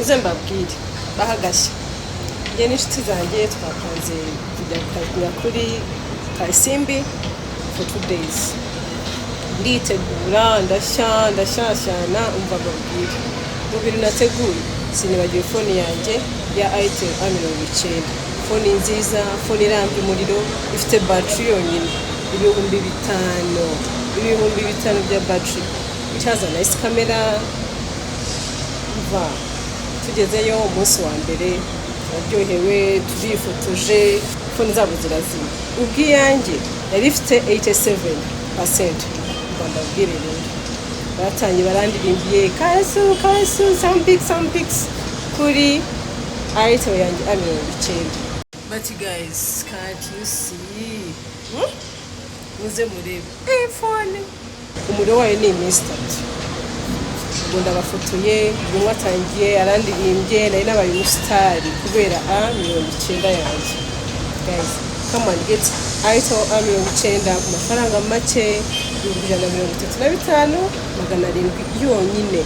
uze mbabwire bahagashya njye n'inshuti zanjye twapanze kujya kugura kuri Karisimbi for 2 days. Nditegura ndashyashyana umva mbabwire mu bintu nateguye sinibagiwe fone yanjye ya itel A90. Fone nziza, fone irambye umuriro, ifite battery yonyine 5,000 bya battery. Icyaza nice camera. Tugezeyo umunsi wa mbere turaryohewe, turifotoje, fone zabo zirazima. Ubwiyange yari ifite 87%. Rwanda rero batangiye barandirimbiye kasu some pics kuri itel yanjye A90. But guys, can't you see? Muze murebe phone umuriro wayo ni Iminsi 3. Ndabafotoye umwe atangiye arandirimbye nari nabaye umusitari kubera A90 yanjye. Guys, come on get itel A90 ku mafaranga make 135,700 yonyine.